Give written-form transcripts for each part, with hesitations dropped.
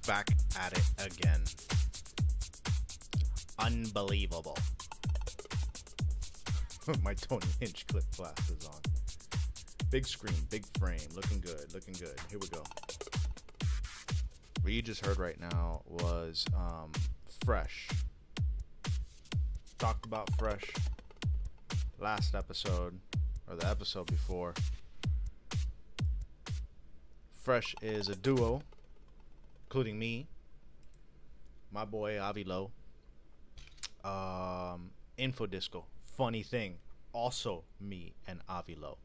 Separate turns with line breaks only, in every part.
back at it again. Unbelievable. My Tony Hinchcliffe glasses on. Big screen, big frame, looking good, looking good. Here we go. What you just heard right now was Fresh. Talked about Fresh last episode, or the episode before. Fresh is a duo, including me, my boy Avilo, Infodisco. Funny thing, also me and Avilo.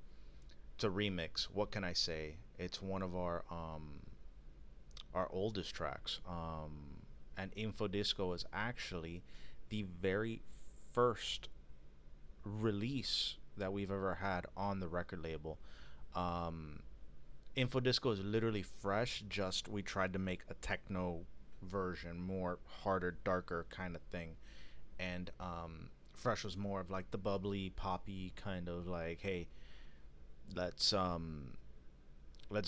It's a remix. What can I say? It's one of our oldest tracks. And Infodisco is actually the very first release that we've ever had on the record label. Infodisco is literally Fresh, just we tried to make a techno version, more harder, darker kind of thing. And Fresh was more of like the bubbly, poppy kind of like, hey, let's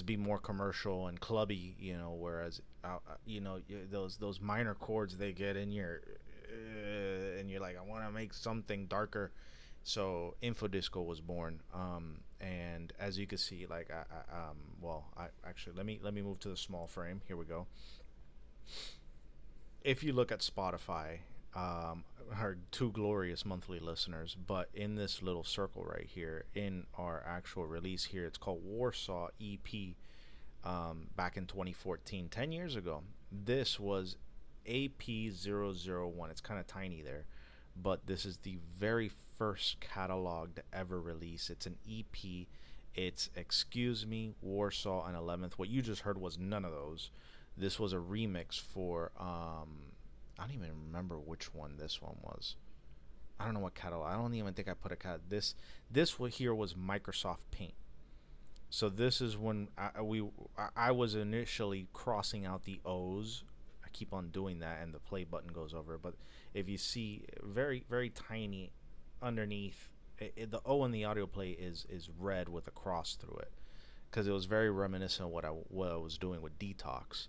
be more commercial and clubby, whereas those minor chords they get in your and you're like, I want to make something darker. So Infodisco was born, and as you can see, like actually let me move to the small frame. Here we go. If you look at Spotify, our two glorious monthly listeners, but in this little circle right here, in our actual release here, it's called Warsaw EP, back in 2014, 10 years ago. This was AP001. It's kind of tiny there, but this is the very first catalog to ever release. It's an EP. It's Excuse Me, Warsaw, and 11th. What you just heard was none of those. This was a remix for I don't even remember which one this one was. I don't know what catalog. I don't even think I put a catalog. This here was Microsoft Paint. So this is when I was initially crossing out the O's. I keep on doing that, and the play button goes over. But if you see, very very tiny underneath, the O in the audio play is red with a cross through it, because it was very reminiscent of what I was doing with Detox.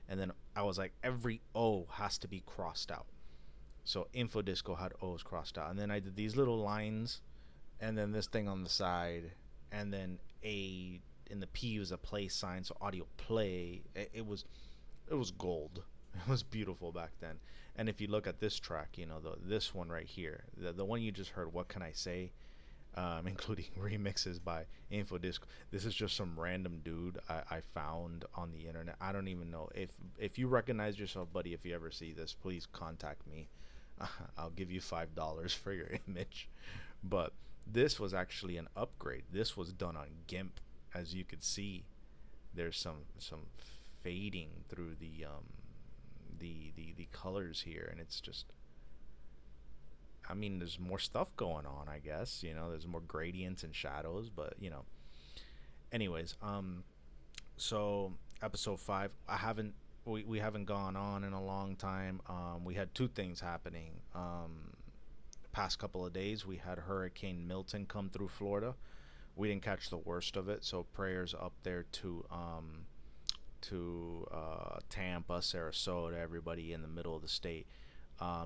And then I was like, every O has to be crossed out. So Infodisco had O's crossed out. And then I did these little lines, and then this thing on the side, and then A in the P was a play sign, so audio play. It was gold. It was beautiful back then. And if you look at this track, this one right here, the one you just heard, What Can I Say? Including remixes by Infodisco. This is just some random dude I found on the internet. I don't even know if you recognize yourself, buddy. If you ever see this, please contact me. I'll give you $5 for your image. But this was actually an upgrade. This was done on GIMP, as you could see. There's some fading through the colors here, and it's just. I mean, there's more stuff going on, I guess. There's more gradients and shadows, but anyways, so episode 5, we haven't gone on in a long time. We had two things happening. Past couple of days, we had Hurricane Milton come through Florida. We didn't catch the worst of it, so prayers up there to Tampa, Sarasota, everybody in the middle of the state.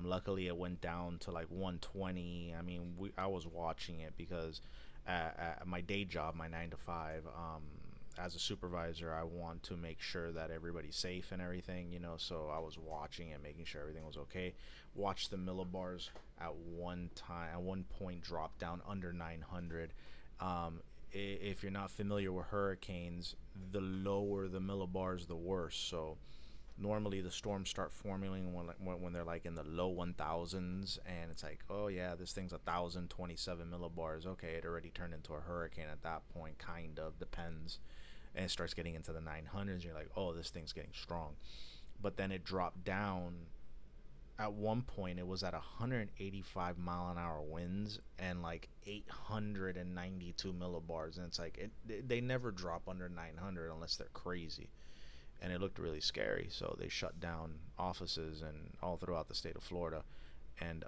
Luckily, it went down to like 120. I mean, I was watching it because at my day job, my 9 to 5, as a supervisor, I want to make sure that everybody's safe and everything, so I was watching it, making sure everything was okay. Watched the millibars at one point drop down under 900. If you're not familiar with hurricanes, the lower the millibars, the worse. So normally the storms start forming when they're like in the low 1000s, and it's like, oh yeah, this thing's 1027 millibars. Okay, it already turned into a hurricane at that point, kind of, depends. And it starts getting into the 900s. You're like, oh, this thing's getting strong. But then it dropped down. At one point it was at 185 mile an hour winds and like 892 millibars, and it's like they never drop under 900 unless they're crazy. And it looked really scary, so they shut down offices and all throughout the state of Florida. And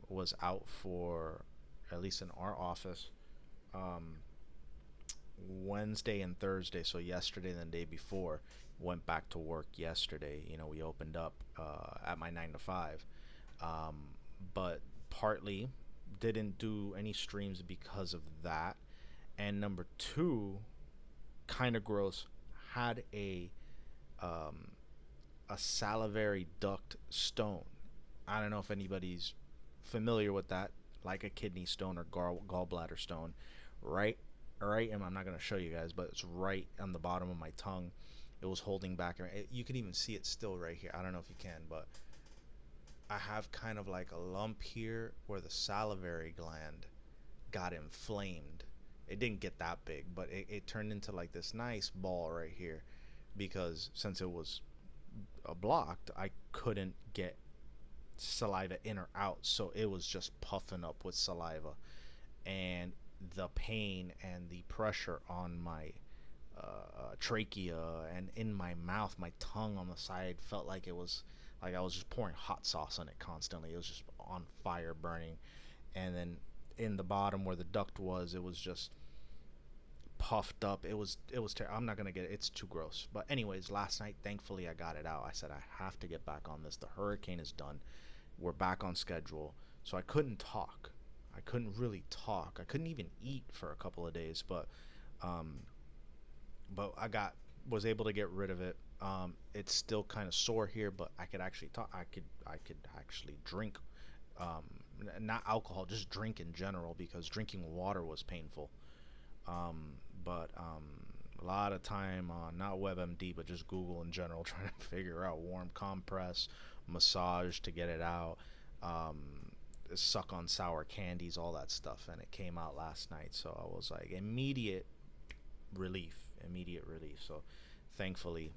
was out for, at least in our office, Wednesday and Thursday, so yesterday and the day before. Went back to work yesterday. You know, we opened up at my 9 to 5, um, but partly didn't do any streams because of that. And number two, kind of gross, had um, a salivary duct stone. I don't know if anybody's familiar with that, like a kidney stone or gallbladder stone, right? Right, and I'm not gonna show you guys, but it's right on the bottom of my tongue. It was holding back. You can even see it still right here. I don't know if you can, but I have kind of like a lump here where the salivary gland got inflamed. It didn't get that big, but it turned into like this nice ball right here, because since it was blocked, I couldn't get saliva in or out, so it was just puffing up with saliva, and the pain and the pressure on my trachea and in my mouth, my tongue on the side felt like it was like I was just pouring hot sauce on it constantly. It was just on fire, burning. And then in the bottom where the duct was, it was just puffed up. It was I'm not gonna get it. It's too gross. But anyways, last night, thankfully, I got it out. I said I have to get back on this. The hurricane is done. We're back on schedule. So I couldn't talk. I couldn't really talk. I couldn't even eat for a couple of days. Um, but was able to get rid of it. It's still kind of sore here, but I could actually talk. I could actually drink, um, not alcohol, just drink in general, because drinking water was painful. But a lot of time on not WebMD, but just Google in general, trying to figure out warm compress, massage to get it out, suck on sour candies, all that stuff, and it came out last night. So I was like, immediate relief. So thankfully,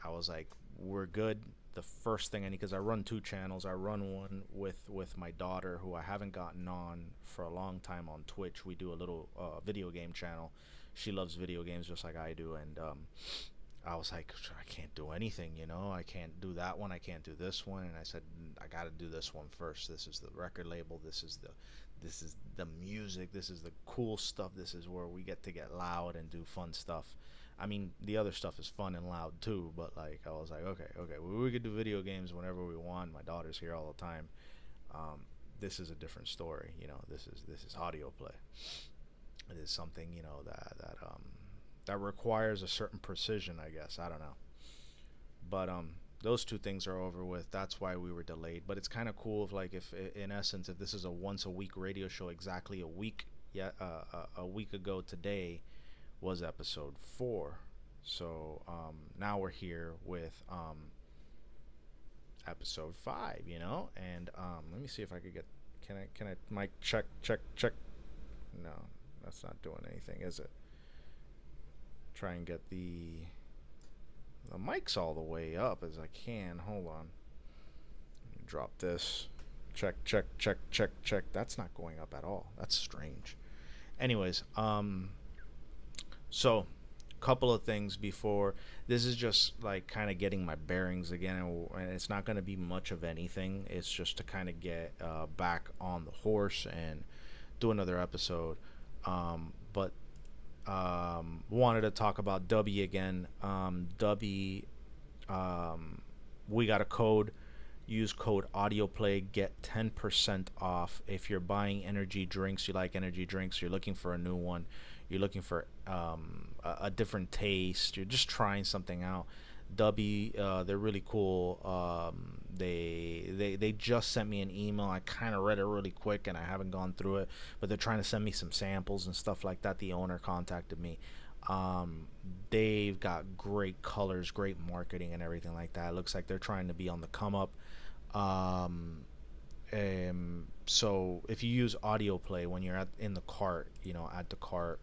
I was like, we're good. The first thing I need, because I run two channels. I run one with my daughter, who I haven't gotten on for a long time, on Twitch. We do a little video game channel. She loves video games just like I do, and I was like, I can't do anything, I can't do that one, I can't do this one. And I said, I got to do this one first. This is the record label, this is the music, this is the cool stuff, this is where we get to get loud and do fun stuff. I mean, the other stuff is fun and loud too, but like, I was like, okay, we could do video games whenever we want. My daughter's here all the time. This is a different story. This is Audioplay. It is something, that requires a certain precision, I guess. I don't know. But those two things are over with. That's why we were delayed. But it's kind of cool if in essence, if this is a once a week radio show, exactly a week ago today was episode 4. So now we're here with episode 5, and let me see if I could get, can I mic check. No, that's not doing anything, is it? Try and get the mic's all the way up as I can. Hold on. Drop this. Check. That's not going up at all. That's strange. Anyways, so couple of things before. This is just like kind of getting my bearings again, and it's not going to be much of anything. It's just to kind of get back on the horse and do another episode. But wanted to talk about W again. W, we got a code. Use code Audioplay, get 10% off. If you're buying energy drinks, you like energy drinks, you're looking for a new one, you're looking for a different taste, you're just trying something out. W, they're really cool. They just sent me an email. I kind of read it really quick and I haven't gone through it, but they're trying to send me some samples and stuff like that. The owner contacted me. They've got great colors, great marketing and everything like that. It looks like they're trying to be on the come up. So if you use Audioplay when you're in the cart, add to cart,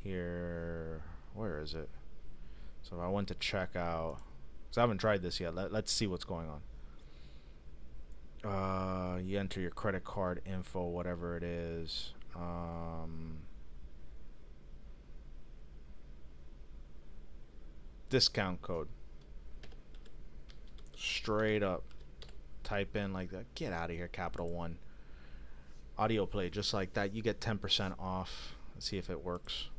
here, where is it? So if I went to check out, because I haven't tried this yet, let's see what's going on. You enter your credit card info, whatever it is. Discount code. Straight up. Type in like that. Get out of here, Capital One. Audioplay, just like that. You get 10% off. Let's see if it works.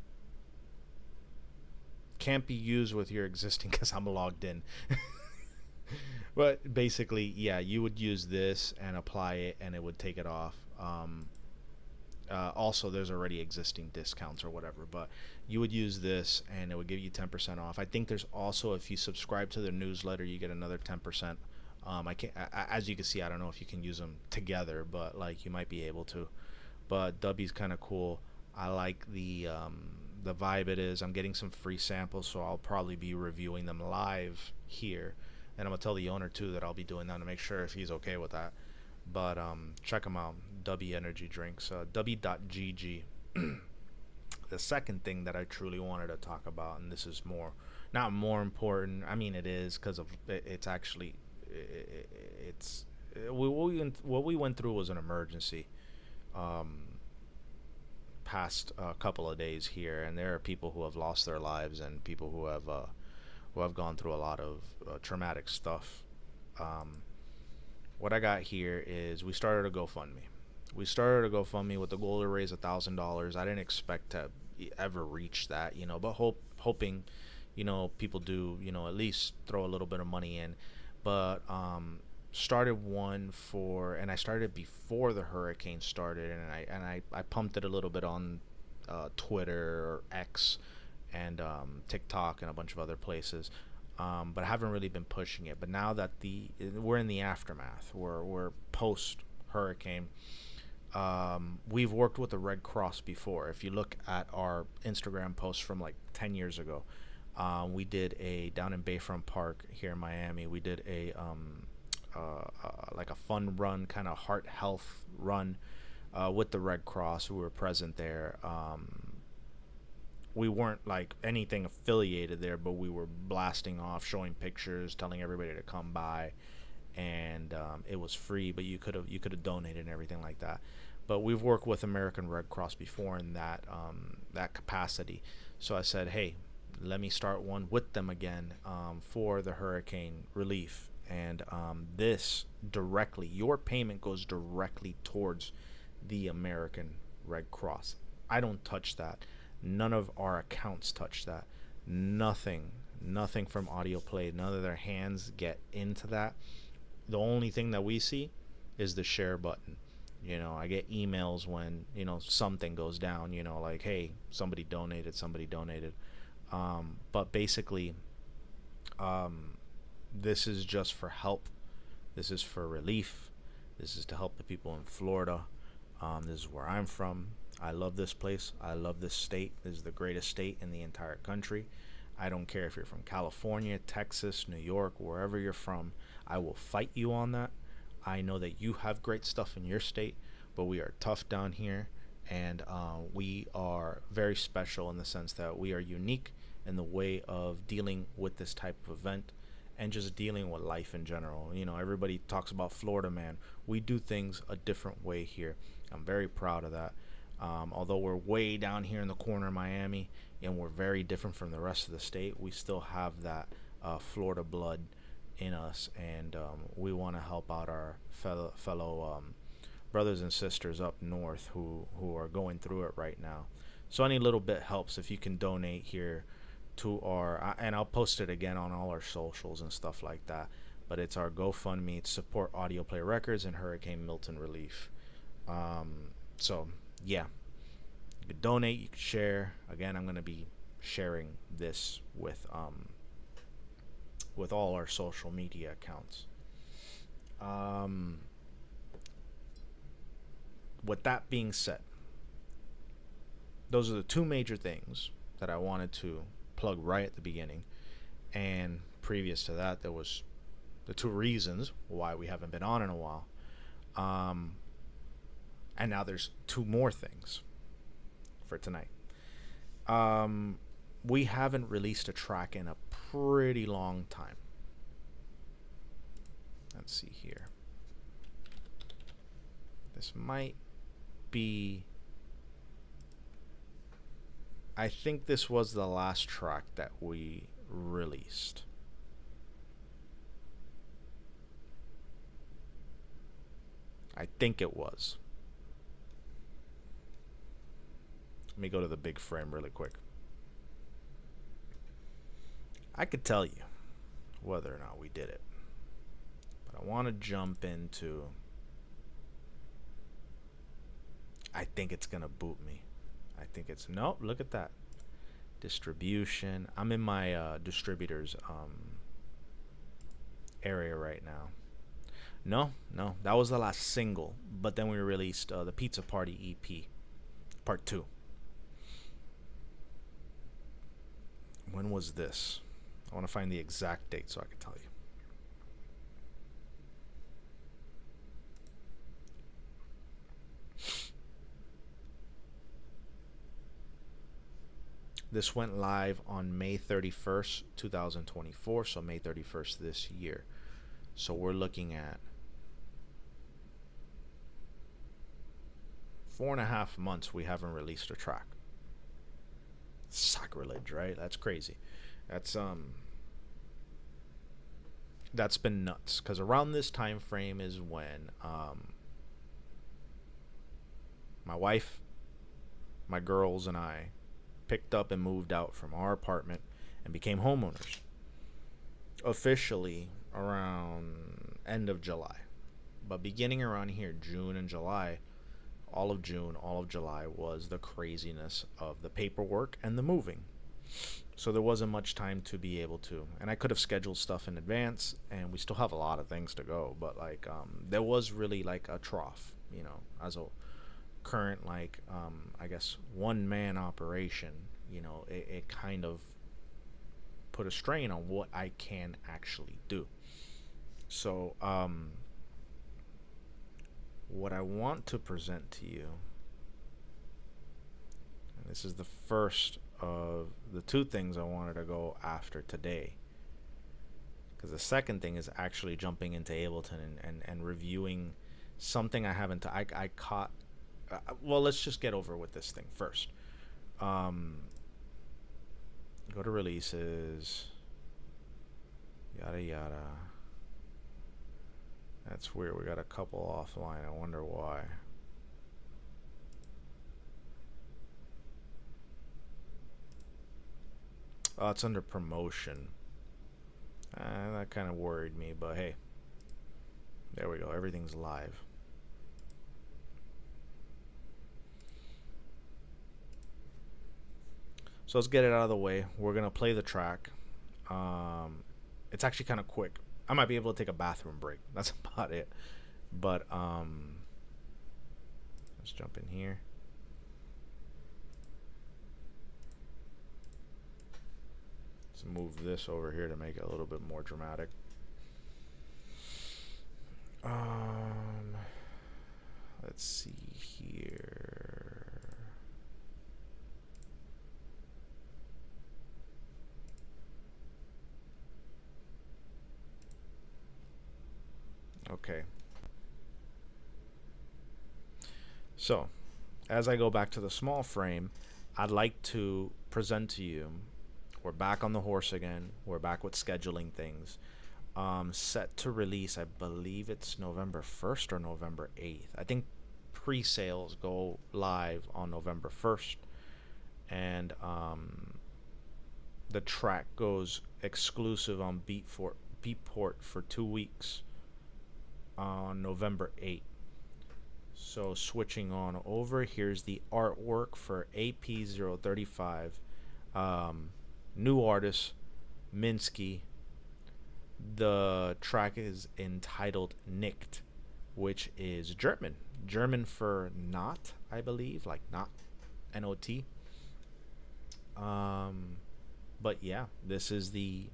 Can't be used with your existing because I'm logged in. But basically, yeah, you would use this and apply it, and it would take it off. Also, there's already existing discounts or whatever, but you would use this, and it would give you 10% off. I think there's also, if you subscribe to their newsletter, you get another 10%. I can't, as you can see, I don't know if you can use them together, but like you might be able to. But Dubby's kind of cool. I like the vibe it is. I'm getting some free samples, so I'll probably be reviewing them live here. And I'm gonna tell the owner too that I'll be doing that to make sure if he's okay with that. But check them out, Dubby Energy Drinks, Dubby.gg. The second thing that I truly wanted to talk about, and this is more, not more important. I mean, it is because of it's actually, it's what we went through was an emergency. Past a couple of days here, and there are people who have lost their lives and people who have gone through a lot of traumatic stuff. What I got here is we started a GoFundMe. We started a GoFundMe with the goal to raise $1,000. I didn't expect to ever reach that, but hoping, people do, at least throw a little bit of money in. But started one for, and I started before the hurricane started, and I pumped it a little bit on Twitter or X and TikTok and a bunch of other places. But I haven't really been pushing it. But now that we're in the aftermath, we're post hurricane. We've worked with the Red Cross before. If you look at our Instagram posts from like 10 years ago, we did down in Bayfront Park here in Miami. We did like a fun run, kind of heart health run with the Red Cross, who were present there. We weren't like anything affiliated there, but we were blasting off, showing pictures, telling everybody to come by, and it was free, but you could have donated and everything like that. But we've worked with American Red Cross before in that capacity. So I said, hey, let me start one with them again for the hurricane relief. And this directly, your payment goes directly towards the American Red Cross. I don't touch that. None of our accounts touch that. Nothing from Audioplay. None of their hands get into that. The only thing that we see is the share button. I get emails when, something goes down, like, hey, somebody donated. But basically, this is just for help. This is for relief. This is to help the people in Florida. This is where I'm from. I love this place. I love this state. This is the greatest state in the entire country. I don't care if you're from California, Texas, New York, wherever you're from. I will fight you on that. I know that you have great stuff in your state, but we are tough down here, and we are very special in the sense that we are unique in the way of dealing with this type of event and just dealing with life in general. Everybody talks about Florida, man. We do things a different way here. I'm very proud of that. Although we're way down here in the corner of Miami and we're very different from the rest of the state, we still have that Florida blood in us, and we want to help out our fellow brothers and sisters up north who are going through it right now. So any little bit helps. If you can donate here to our, and I'll post it again on all our socials and stuff like that, but it's our GoFundMe to support Audioplay Records and Hurricane Milton relief. So yeah, you can donate, you can share. Again, I'm going to be sharing this with all our social media accounts. With that being said, those are the two major things that I wanted to plug right at the beginning. And previous to that, there was the two reasons why we haven't been on in a while. And now there's two more things for tonight. We haven't released a track in a pretty long time. Let's see here. This might be, I think this was the last track that we released. I think it was. Let me go to the big frame really quick. I could tell you whether or not we did it, but I want to jump into, I think it's gonna boot me. I think it's, nope, look at that. Distribution. I'm in my distributors area right now. No, that was the last single, but then we released the Pizza Party EP Part 2. When was this? I want to find the exact date so I can tell you. This went live on May 31st, 2024, so May 31st this year. So we're looking at 4.5 months we haven't released a track. Sacrilege, right? That's crazy. That's been nuts, because around this time frame is when my wife, my girls, and I picked up and moved out from our apartment and became homeowners. Officially around end of July. But beginning around here, June and July, all of June, all of July was the craziness of the paperwork and the moving. So there wasn't much time to be able to, and I could have scheduled stuff in advance, and we still have a lot of things to go, but like there was really like a trough, you know, as a current like I guess one-man operation. You know, it kind of put a strain on what I can actually do. So what I want to present to you, and this is the first of the two things I wanted to go after today, because the second thing is actually jumping into Ableton and reviewing something I haven't I caught. Well, let's just get over with this thing first. Go to releases, yada yada. That's weird, we got a couple offline, I wonder why. Oh, it's under promotion. That kind of worried me, but hey, there we go, everything's live. So let's get it out of the way. We're gonna play the track. It's actually kind of quick. I might be able to take a bathroom break. That's about it. But let's jump in here. Let's move this over here to make it a little bit more dramatic. Let's see here. Okay. So, as I go back to the small frame, I'd like to present to you, we're back on the horse again. We're back with scheduling things. Set to release, I believe it's November 1st or November 8th. I think pre-sales go live on November 1st. And the track goes exclusive on Beatport for 2 weeks on November 8th. So switching on over, here's the artwork for AP035. New artist, Minsky. The track is entitled Nicht, which is German for not, I believe, like not, N-O-T. But yeah, this is the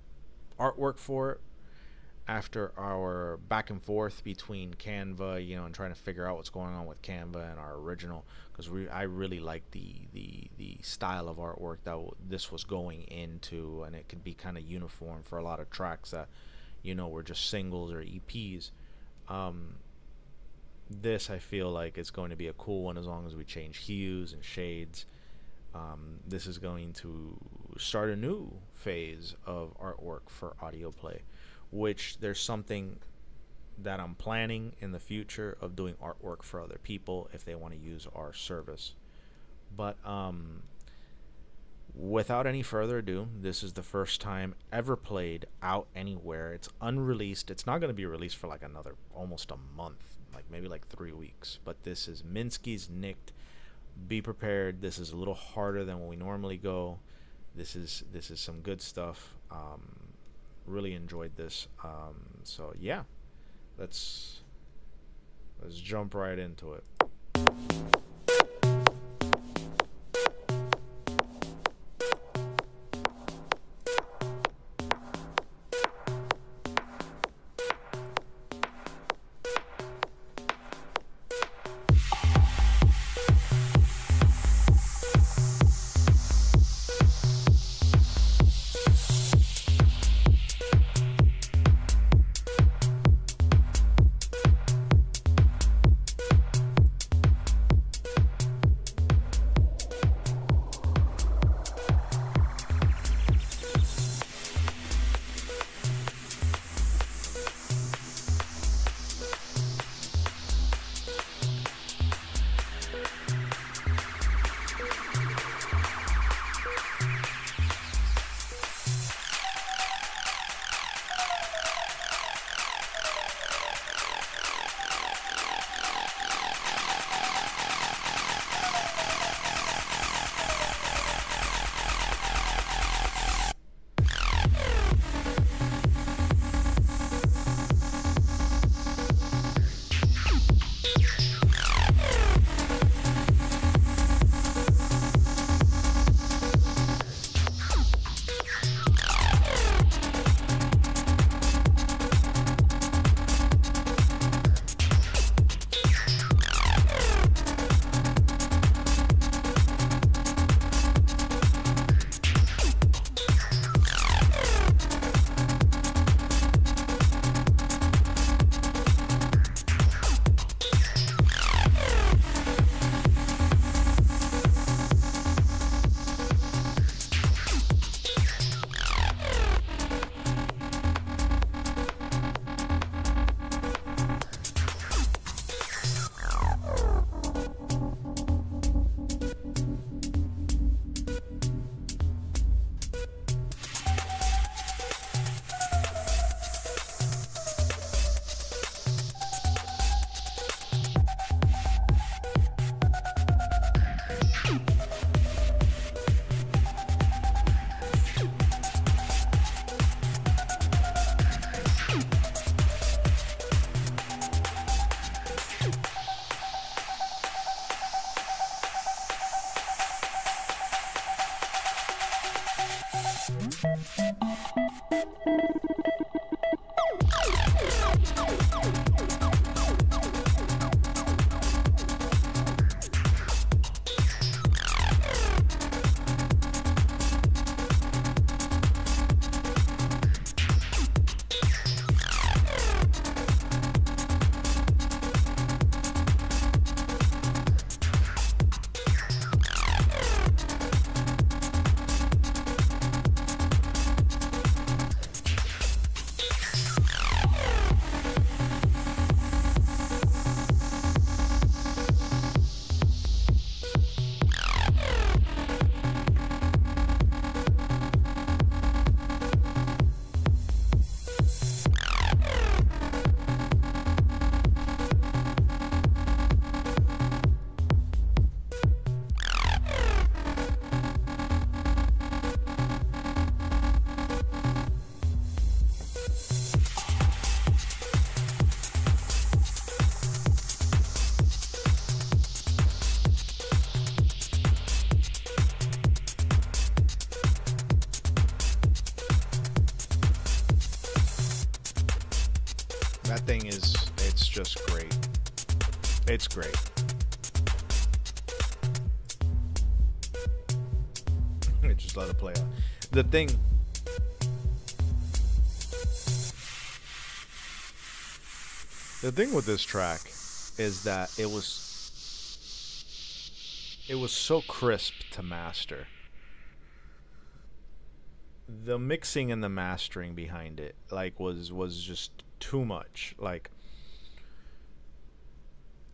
artwork for it. After our back and forth between Canva, you know, and trying to figure out what's going on with Canva and our original, because I really like the style of artwork that this was going into, and it could be kind of uniform for a lot of tracks that, you know, were just singles or EPs. This I feel like is going to be a cool one as long as we change hues and shades. This is going to start a new phase of artwork for Audioplay, which there's something that I'm planning in the future of doing artwork for other people if they want to use our service. But without any further ado, this is the first time ever played out anywhere. It's unreleased. It's not going to be released for like another almost a month, like maybe like 3 weeks. But this is Minsky's Nicked. Be prepared. This is a little harder than when we normally go. This is some good stuff. Really enjoyed this. So yeah, let's jump right into it. That thing it's just great. It's great. Just let it play out. The thing with this track is that it was so crisp to master. The mixing and the mastering behind it was just too much. Like,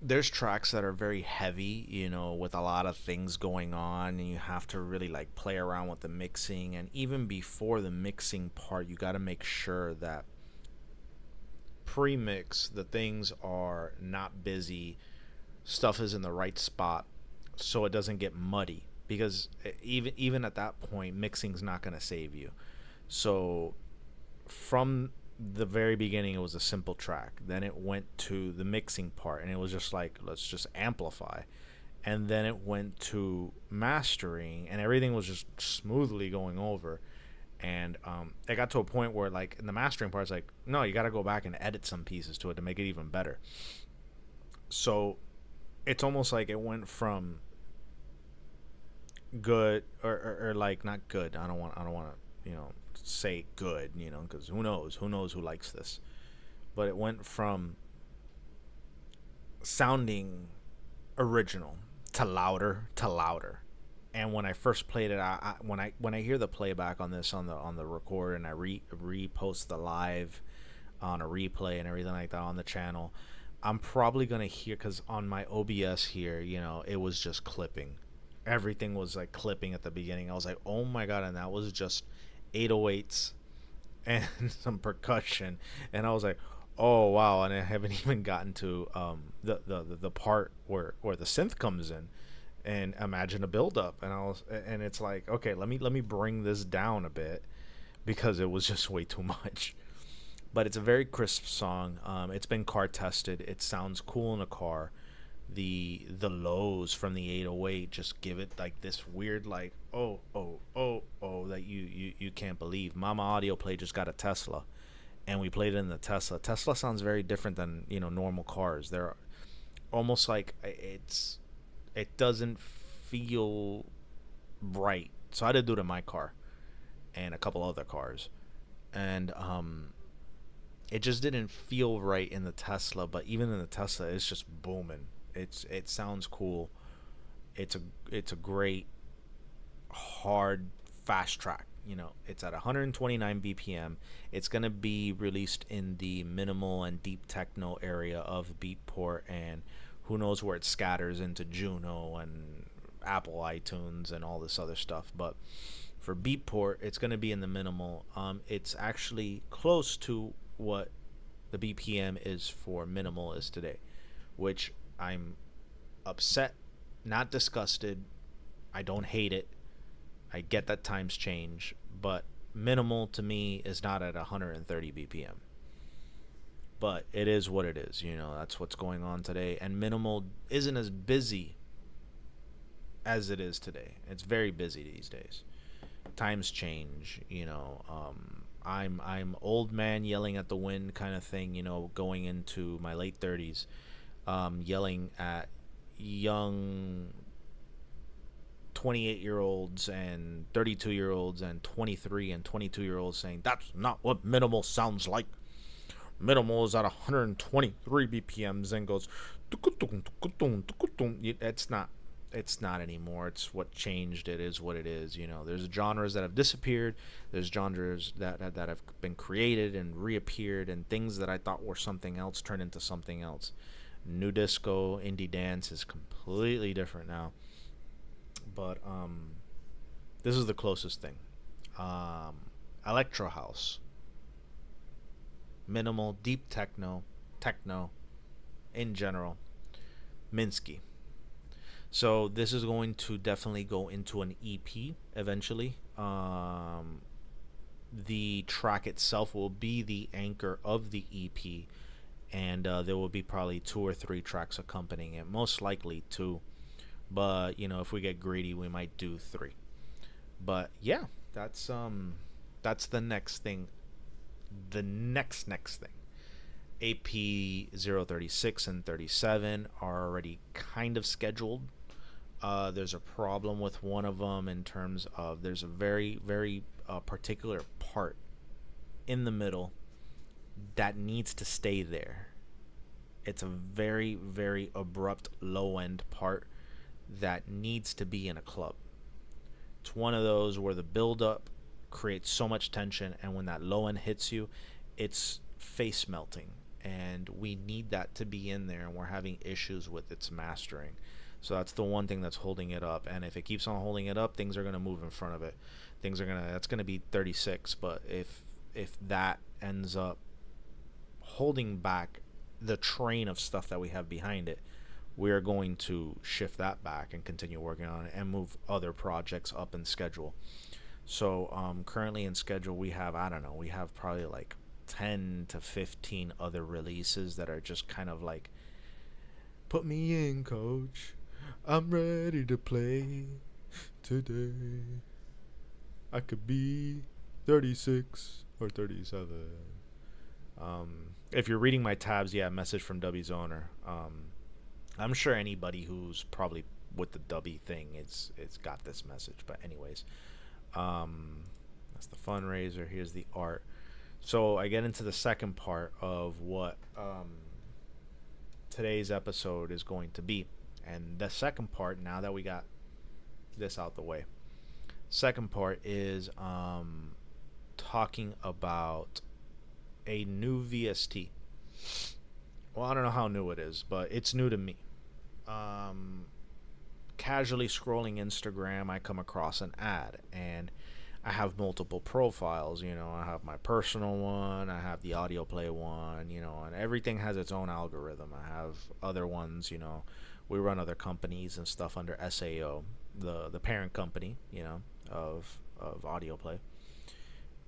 there's tracks that are very heavy, with a lot of things going on, and you have to really like play around with the mixing. And even before the mixing part, you got to make sure that pre-mix the things are not busy, stuff is in the right spot, so it doesn't get muddy. Because even at that point, mixing's not going to save you. So from the very beginning, it was a simple track. Then it went to the mixing part, and it was just like, let's just amplify. And then it went to mastering, and everything was just smoothly going over. And it got to a point where, like, in the mastering part, it's like, no, you got to go back and edit some pieces to it to make it even better. So it's almost like it went from good or like not good. I don't want to say good, because who knows who likes this. But it went from sounding original to louder to louder. And when I first played it, when I hear the playback on this on the record, and I repost the live on a replay and everything like that on the channel, I'm probably gonna hear, because on my OBS here, it was just clipping. Everything was like clipping at the beginning. I was like, oh my god, and that was just 808s and some percussion, and I was like, oh wow. And I haven't even gotten to the part where the synth comes in, and imagine a build up, and it's like, okay, let me bring this down a bit, because it was just way too much. But it's a very crisp song. It's been car tested. It sounds cool in a car. The lows from the 808 just give it like this weird, like, oh that you can't believe. Mama Audioplay just got a Tesla, and we played it in the Tesla sounds very different than normal cars. They're almost like it doesn't feel right. So I had to do it in my car and a couple other cars, and it just didn't feel right in the Tesla. But even in the Tesla, it's just booming. It sounds cool. It's a great hard fast track. It's at 129 BPM. It's gonna be released in the minimal and deep techno area of Beatport, and who knows where it scatters into Juno and Apple iTunes and all this other stuff. But for Beatport, it's gonna be in the minimal. It's actually close to what the BPM is for minimal is today, which I'm upset, not disgusted. I don't hate it. I get that times change, but minimal to me is not at 130 BPM. But it is what it is, that's what's going on today. And minimal isn't as busy as it is today. It's very busy these days. Times change, I'm old man yelling at the wind kind of thing, going into my late 30s. Yelling at young 28-year-olds and 32-year-olds and 23 and 22-year-olds saying that's not what minimal sounds like. Minimal is at 123 BPMs and goes. It's not anymore. It's what changed. It is what it is. There's genres that have disappeared. There's genres that have been created and reappeared, and things that I thought were something else turned into something else. New disco, indie dance is completely different now. But this is the closest thing. Electro house, minimal, deep techno in general, Minsky. So this is going to definitely go into an EP eventually. The track itself will be the anchor of the EP, and there will be probably 2 or 3 tracks accompanying it, most likely 2, but if we get greedy, we might do 3. But yeah, that's the next thing. The next thing, AP 036 and 37 are already kind of scheduled. There's a problem with one of them in terms of there's a very particular part in the middle that needs to stay there. It's a very abrupt low end part that needs to be in a club. It's one of those where the build up creates so much tension, and when that low end hits you, it's face melting. and we need that to be in there, and we're having issues with its mastering. So that's the one thing that's holding it up, and if it keeps on holding it up, things are going to move in front of it. That's going to be 36, but if that ends up holding back the train of stuff that we have behind it, we are going to shift that back and continue working on it and move other projects up in schedule. So currently in schedule, we have, I don't know, we have probably like 10 to 15 other releases that are just kind of like, put me in, coach, I'm ready to play today. I could be 36 or 37. If you're reading my tabs, yeah, message from Dubby's owner. I'm sure anybody who's probably with the Dubby thing, it's got this message. But anyways, that's the fundraiser. Here's the art. So I get into the second part of what today's episode is going to be. And the second part, now that we got this out the way, second part is talking about a new VST. Well, I don't know how new it is, but it's new to me. Casually scrolling Instagram, I come across an ad, and I have multiple profiles. You know, I have my personal one, I have the Audioplay one, you know, and everything has its own algorithm. I have other ones, you know, we run other companies and stuff under SAO, the parent company, you know, of Audioplay.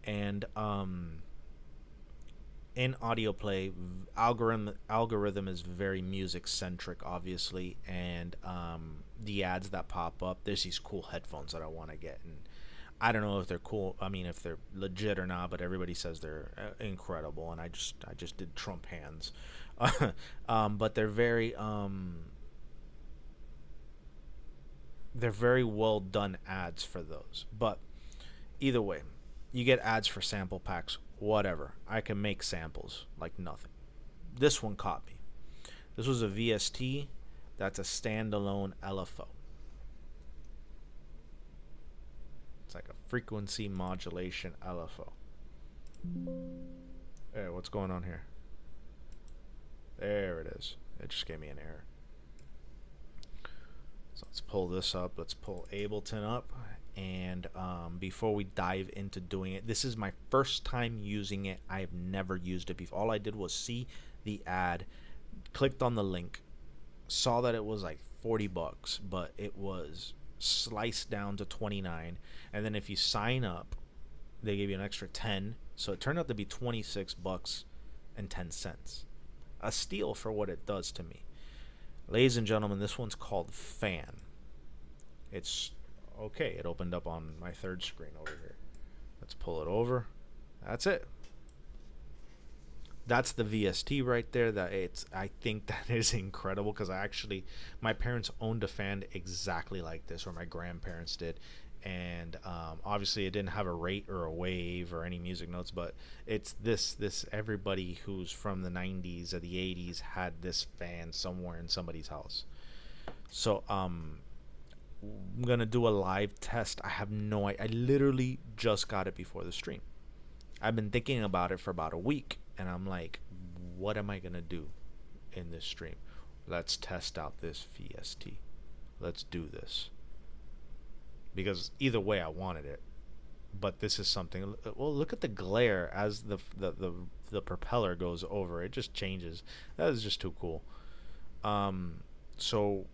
And in Audioplay, algorithm is very music centric, obviously, and the ads that pop up, there's these cool headphones that I want to get, and I don't know if they're cool, I mean if they're legit or not, but everybody says they're incredible, and I just did Trump hands. But they're very well done ads for those. But either way, you get ads for sample packs, whatever. I can make samples like nothing. This one caught me. This was a VST that's a standalone LFO. It's like a frequency modulation LFO. Hey, what's going on here? There it is. It just gave me an error. So let's pull this up. Let's pull Ableton up. And before we dive into doing it, this is my first time using it. I've never used it before. All I did was see the ad, clicked on the link, saw that it was like $40, but it was sliced down to 29, and then if you sign up, they give you an extra 10, so it turned out to be $26.10. A steal for what it does to me. Ladies and gentlemen, this one's called Fan. It's okay, it opened up on my third screen over here. Let's pull it over. That's it. That's the VST right there. I think that is incredible, because my parents owned a fan exactly like this, or my grandparents did, and obviously it didn't have a rate or a wave or any music notes, but it's this everybody who's from the 90s or the 80s had this fan somewhere in somebody's house. So I'm gonna do a live test. I literally just got it before the stream. I've been thinking about it for about a week, and I'm like, what am I gonna do in this stream? Let's test out this VST. Let's do this, because either way I wanted it, but this is something. Well, look at the glare as the propeller goes over. It just changes. That is just too cool. So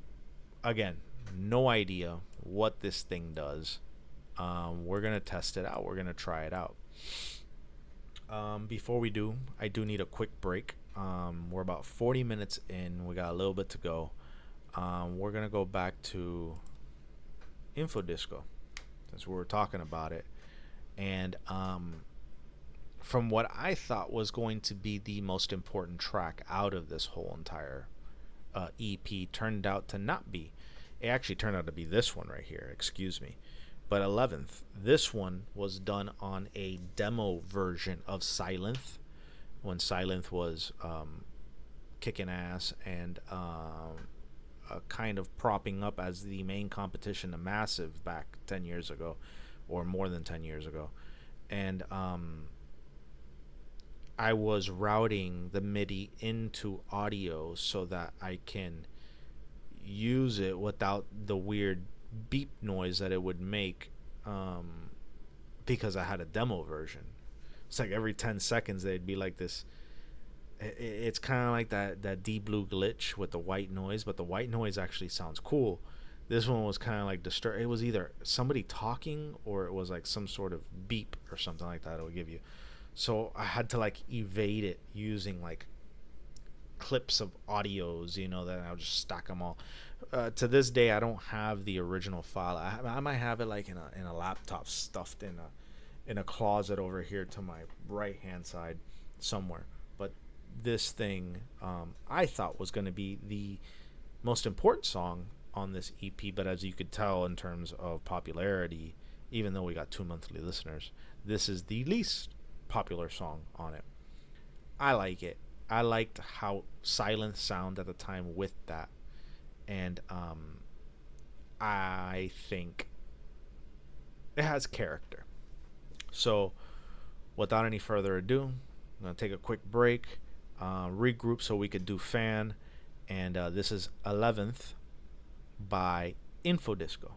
again, no idea what this thing does. We're gonna test it out. We're gonna try it out. Before we do, I do need a quick break. We're about 40 minutes in. We got a little bit to go. We're gonna go back to Info Disco, since we were talking about it, and from what I thought was going to be the most important track out of this whole entire EP, turned out to not be. It actually turned out to be this one right here, excuse me. But 11th, this one was done on a demo version of Sylenth, when Sylenth was kicking ass and kind of propping up as the main competition to Massive back 10 years ago, or more than 10 years ago. And I was routing the MIDI into audio so that I can use it without the weird beep noise that it would make, um, because I had a demo version. It's like every 10 seconds they'd be like this. It's kind of like that deep blue glitch with the white noise, but the white noise actually sounds cool. This one was kind of like disturb. It was either somebody talking or it was like some sort of beep or something like that. It would give you. So I had to like evade it using like clips of audios, that I'll just stack them all. To this day, I don't have the original file. I might have it like in a laptop stuffed in a closet over here to my right hand side somewhere. But this thing, I thought was going to be the most important song on this EP, but as you could tell in terms of popularity, even though we got 2 monthly listeners, this is the least popular song on it. I like it. I liked how silent sound at the time with that, and I think it has character. So, without any further ado, I'm gonna take a quick break, regroup so we could do fan, and this is 11th by Infodisco.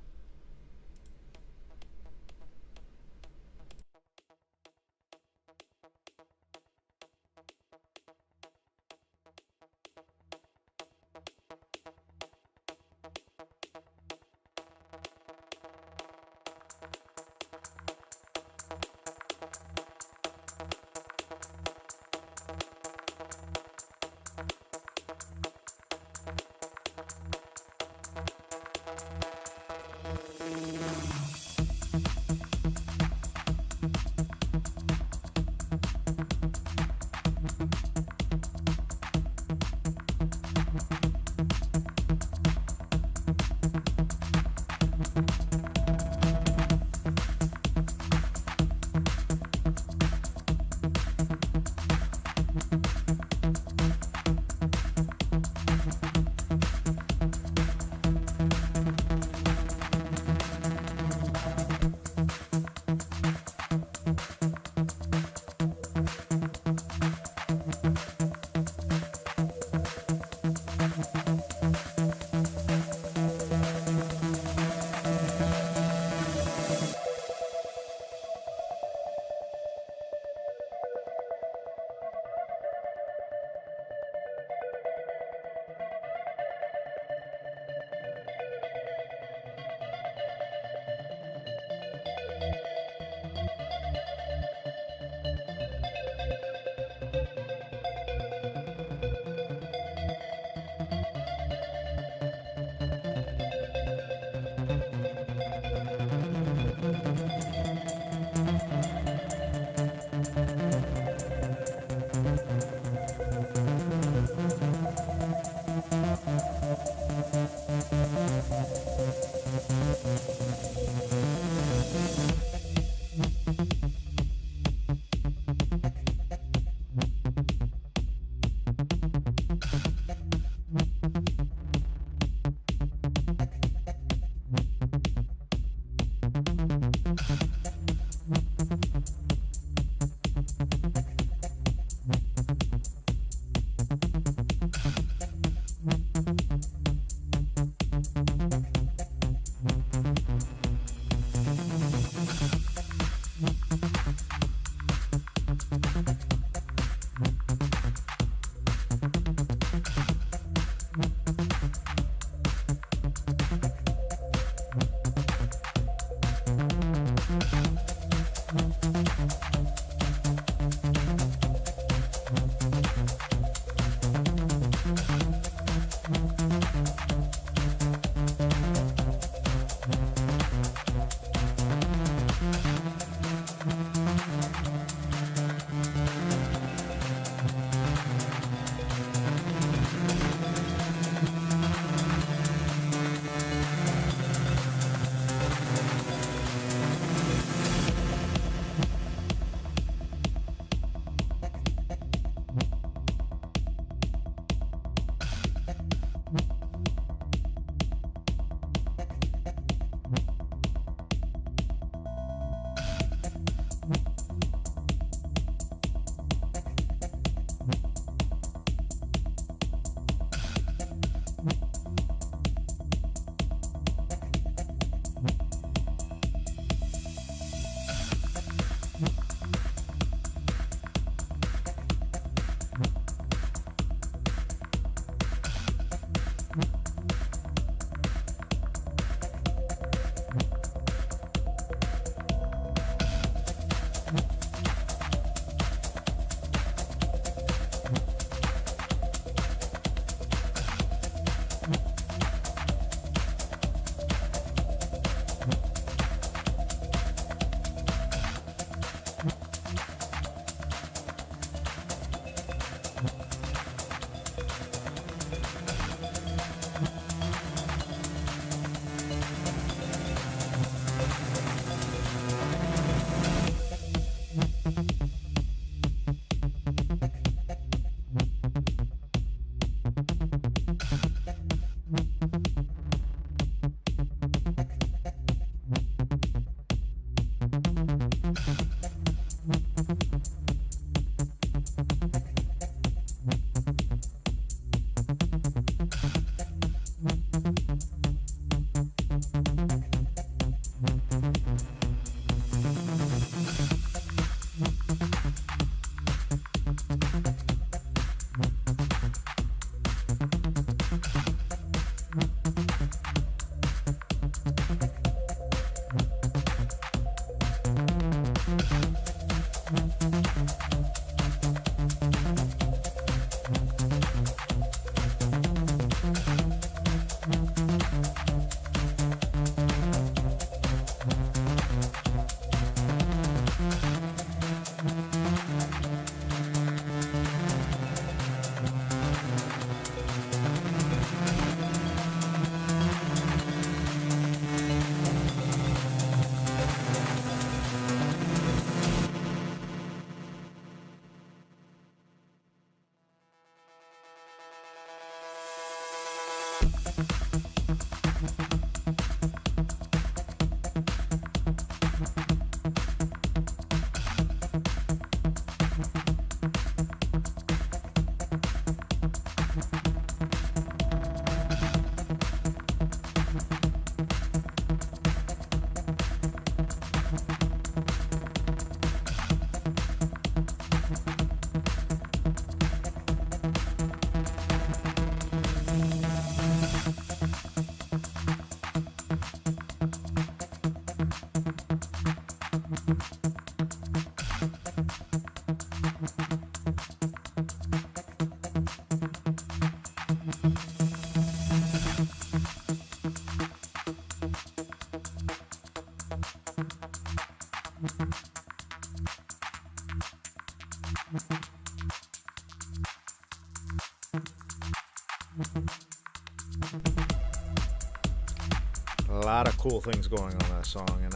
cool things going on that song, and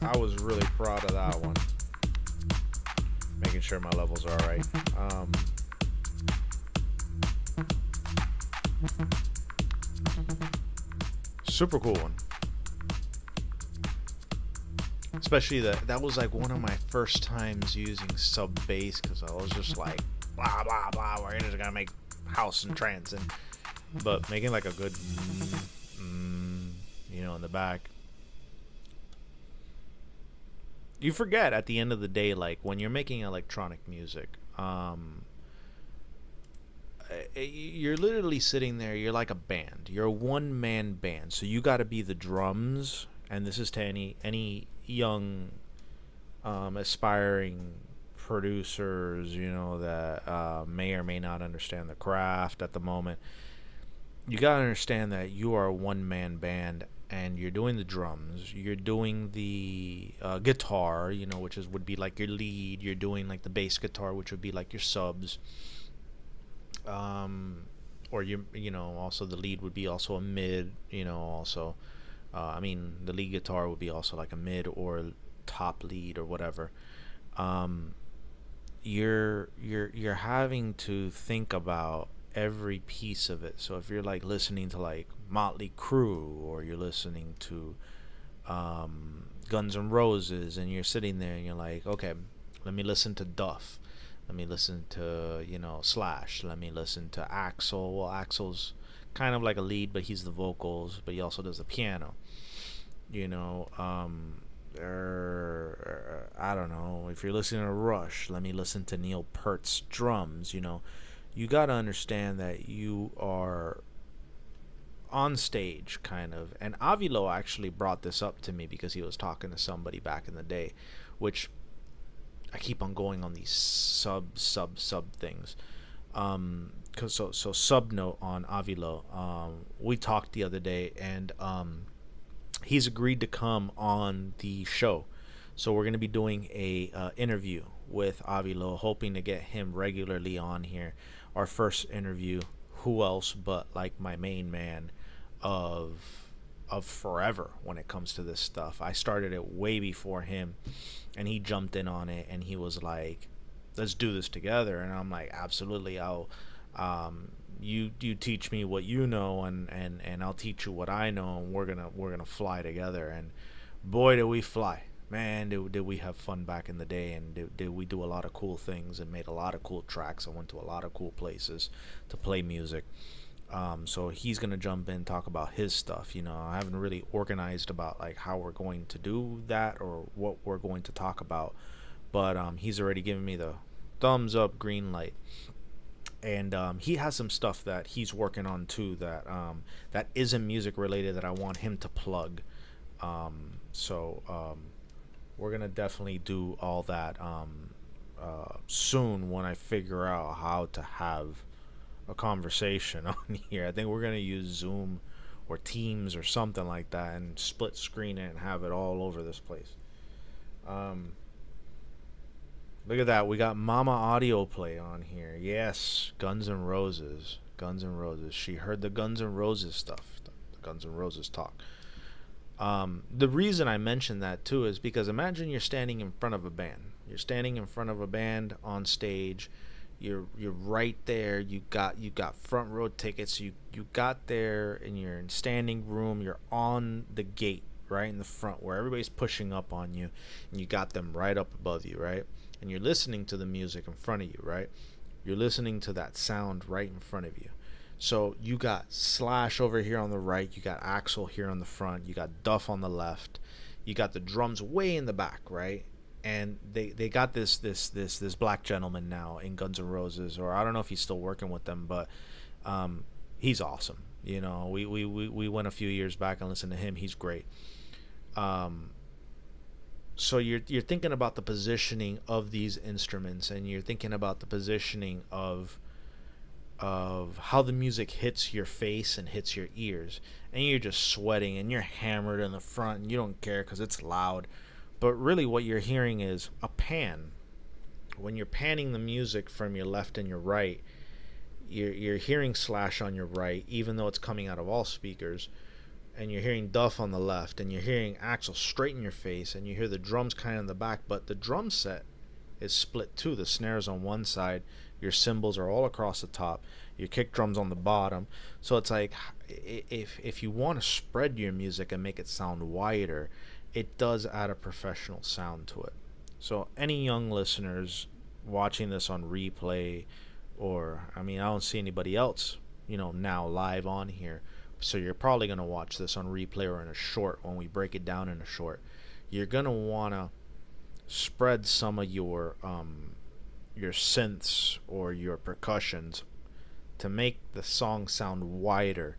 I was really proud of that one. Making sure my levels are alright. Super cool one. Especially that was like one of my first times using sub bass, because I was just like blah blah blah, we're just gonna make house and trance, and but making like a good in the back. You forget at the end of the day, like when you're making electronic music, you're literally sitting there, you're like a band, you're a one-man band, so you got to be the drums. And this is to any young aspiring producers, that may or may not understand the craft at the moment. You got to understand that you are a one-man band, and you're doing the drums, you're doing the guitar, which would be like your lead, you're doing like the bass guitar, which would be like your subs, or also the lead would be also a mid, also the lead guitar would be also like a mid or top lead or whatever. You're having to think about every piece of it. So if you're like listening to like Motley Crue, or you're listening to Guns N' Roses, and you're sitting there and you're like, okay, let me listen to Duff, let me listen to Slash, let me listen to Axl. Well, Axl's kind of like a lead, but he's the vocals, but he also does the piano. I don't know, if you're listening to Rush, let me listen to Neil Peart's drums. You got to understand that you are on stage, kind of. And Avilo actually brought this up to me because he was talking to somebody back in the day, which I keep on going on these sub things. So sub note on Avilo. We talked the other day, and he's agreed to come on the show. So we're going to be doing a interview with Avilo, hoping to get him regularly on here. Our first interview, who else but like my main man of forever when it comes to this stuff. I started it way before him, and he jumped in on it, and he was like, let's do this together. And I'm like, absolutely. I'll you teach me what you know, and I'll teach you what I know, and we're gonna fly together. And boy, did we fly. Man, did we have fun back in the day, and did we do a lot of cool things and made a lot of cool tracks. I went to a lot of cool places to play music. So he's gonna jump in, talk about his stuff. I haven't really organized about like how we're going to do that or what we're going to talk about, but he's already given me the thumbs up, green light. And he has some stuff that he's working on too that isn't music related that I want him to plug. So we're gonna definitely do all that soon, when I figure out how to have a conversation on here. I think we're gonna use Zoom or Teams or something like that, and split screen it and have it all over this place. Look at that, we got Mama Audioplay on here. Yes, Guns N' Roses. She heard the Guns N' Roses stuff, the Guns N' Roses talk. The reason I mention that too is because imagine you're standing in front of a band. You're standing in front of a band on stage. You're right there. You got front row tickets. You got there, and you're in standing room. You're on the gate right in the front where everybody's pushing up on you, and you got them right up above you, right? And you're listening to the music in front of you, right? You're listening to that sound right in front of you. So you got Slash over here on the right, you got Axl here on the front, you got Duff on the left, you got the drums way in the back, right? And they got this black gentleman now in Guns N' Roses, or I don't know if he's still working with them, but he's awesome. We went a few years back and listened to him. He's great. So you're thinking about the positioning of these instruments, and you're thinking about the positioning of how the music hits your face and hits your ears, and you're just sweating, and you're hammered in the front, and you don't care because it's loud. But really what you're hearing is a pan. When you're panning the music from your left and your right, you're hearing Slash on your right, even though it's coming out of all speakers. and you're hearing Duff on the left, and you're hearing Axl straight in your face, and you hear the drums kind of in the back, but the drum set is split too. The snares on one side, your cymbals are all across the top, your kick drums on the bottom. So it's like, if you want to spread your music and make it sound wider, it does add a professional sound to it. So any young listeners watching this on replay, or I don't see anybody else, now live on here. So you're probably going to watch this on replay or in a short when we break it down in a short. You're going to want to spread some of your synths or your percussions to make the song sound wider,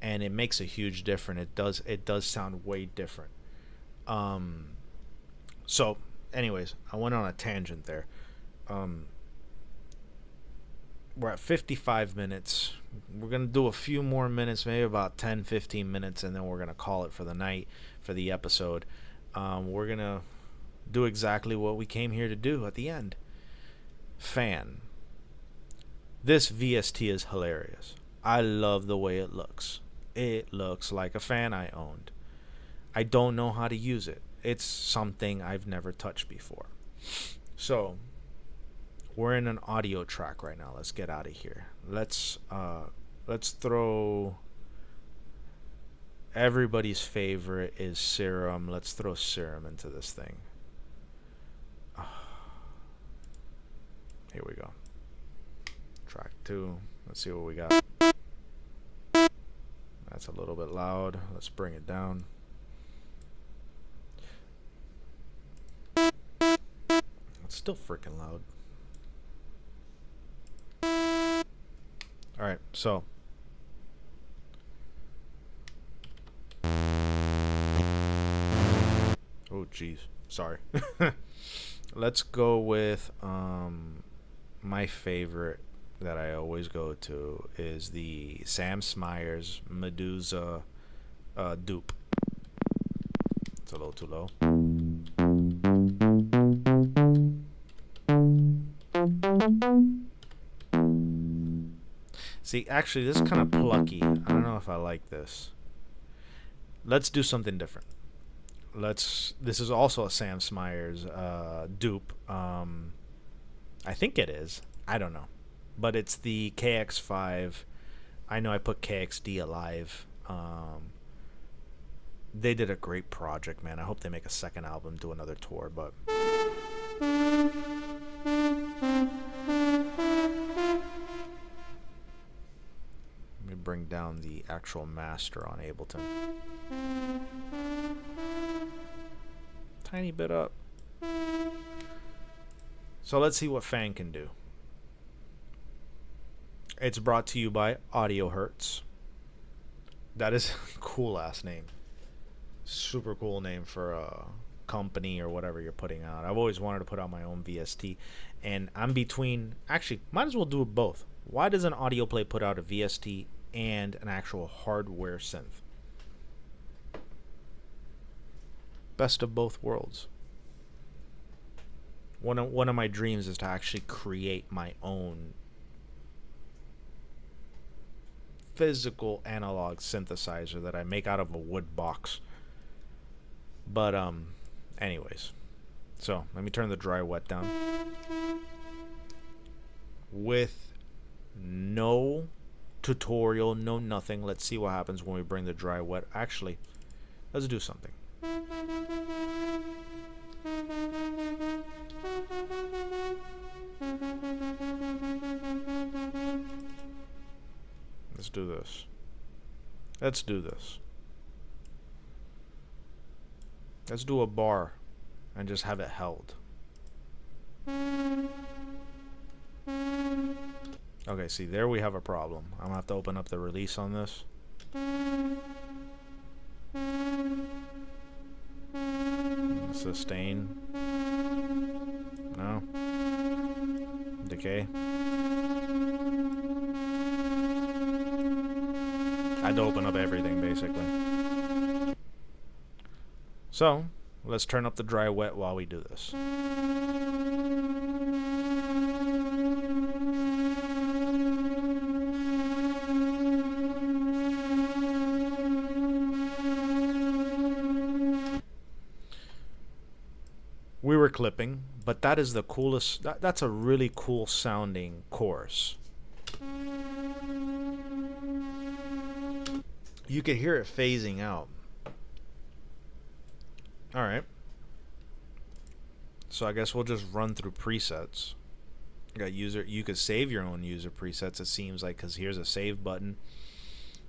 and it makes a huge difference. It does sound way different. So anyways, I went on a tangent there. We're at 55 minutes. We're going to do a few more minutes, maybe about 10-15 minutes, and then we're going to call it for the night, for the episode. We're going to do exactly what we came here to do at the end. Fan. This VST is hilarious. I love the way it looks. It looks like a fan I owned. I don't know how to use it. It's something I've never touched before. So we're in an audio track right now. Let's get out of here. Let's throw, everybody's favorite is Serum. Let's throw Serum into this thing. Here we go. Track 2. Let's see what we got. That's a little bit loud. Let's bring it down. It's still freaking loud. Alright, so oh jeez, sorry. Let's go with my favorite that I always go to is the Sam Smyers Medusa dupe. It's a little too low. See, actually, this is kind of plucky. I don't know if I like this. Let's do something different. This is also a Sam Smyers dupe. I think it is. I don't know. But it's the KX5. I know I put KXD Alive. They did a great project, man. I hope they make a second album, do another tour, but let me bring down the actual master on Ableton. Tiny bit up. So let's see what Fan can do. It's brought to you by Audio Hertz. That is a cool ass name. Super cool name for a company or whatever you're putting out. I've always wanted to put out my own VST, and I'm between. Actually, might as well do it both. Why doesn't Audioplay put out a VST and an actual hardware synth? Best of both worlds. One of my dreams is to actually create my own physical analog synthesizer that I make out of a wood box. But anyways, so let me turn the dry wet down. With no tutorial, no nothing, let's see what happens when we bring the dry wet. Actually, let's do something. Let's do this. Let's do this. Let's do a bar and just have it held. Okay, see, there we have a problem. I'm gonna have to open up the release on this. Sustain. No. Decay. I had to open up everything, basically. So, let's turn up the dry wet while we do this. clipping, but that is the coolest. That's a really cool sounding chorus. You could hear it phasing out. All right. So I guess we'll just run through presets. You got user. You could save your own user presets. It seems like, because here's a save button.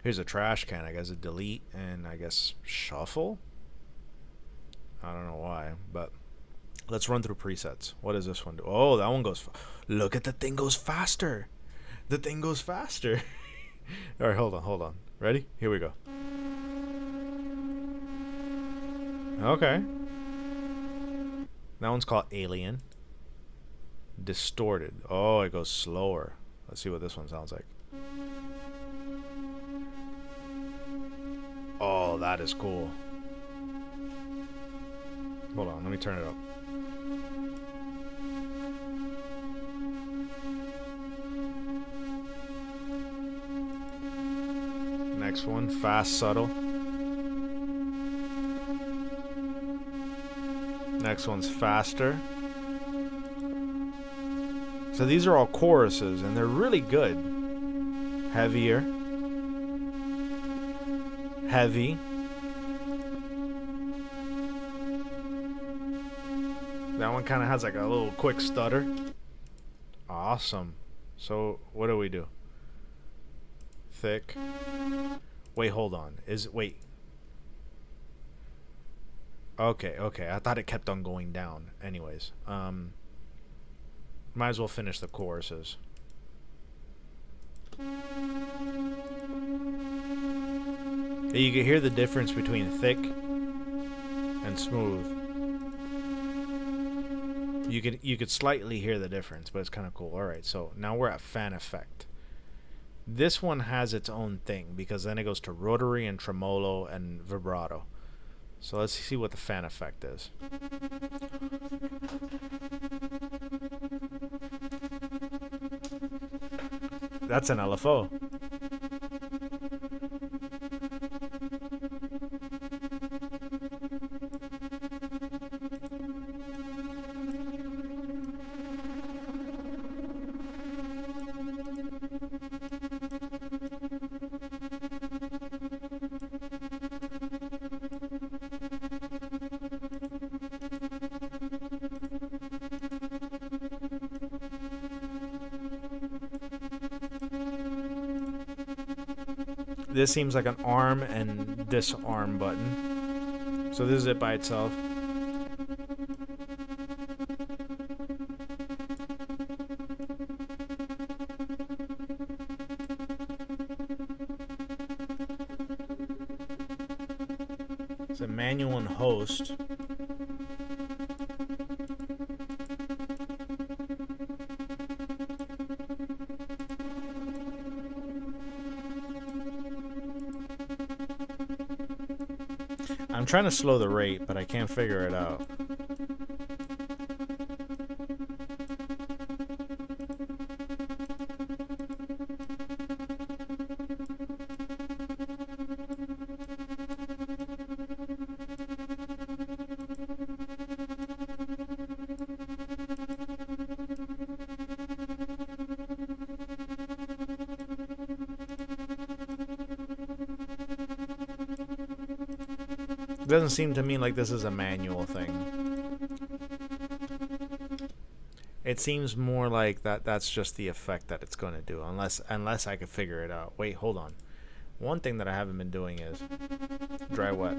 Here's a trash can. I guess a delete, and I guess shuffle. I don't know why, but let's run through presets. What does this one do? Oh, that one goes. Look at the thing goes faster. The thing goes faster. All right, hold on. Ready? Here we go. Okay. That one's called Alien. Distorted. Oh, it goes slower. Let's see what this one sounds like. Oh, that is cool. Hold on, let me turn it up. Next one, fast, subtle. Next one's faster. So these are all choruses, and they're really good. Heavier. Heavy. That one kind of has like a little quick stutter. Awesome. So what do we do? Thick. Wait, hold on. Wait. Okay. I thought it kept on going down. Anyways, might as well finish the choruses. You can hear the difference between thick and smooth. You could slightly hear the difference, but it's kind of cool. All right, so now we're at fan effect. This one has its own thing, because then it goes to rotary and tremolo and vibrato. So let's see what the fan effect is. That's an LFO. This seems like an arm and disarm button. So this is it by itself. It's a manual and host. I'm trying to slow the rate, but I can't figure it out. It doesn't seem to me like this is a manual thing. It seems more like that's just the effect that it's going to do, unless I could figure it out. Wait, hold on. One thing that I haven't been doing is dry wet.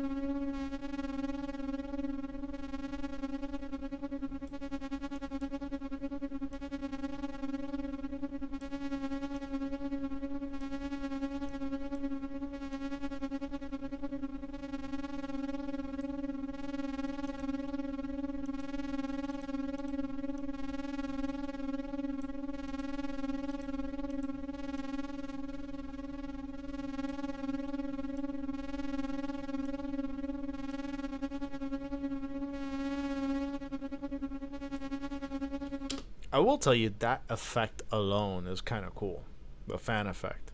I will tell you that effect alone is kind of cool. The fan effect.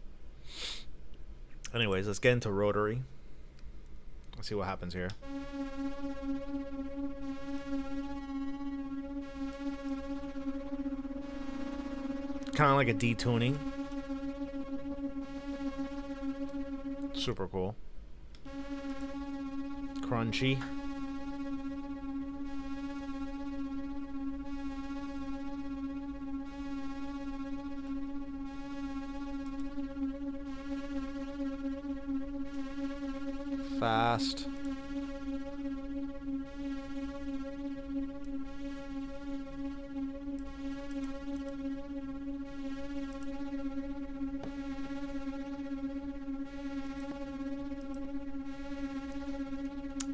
Anyways, let's get into rotary. Let's see what happens here. kind of like a detuning. Super cool. Crunchy. Fast.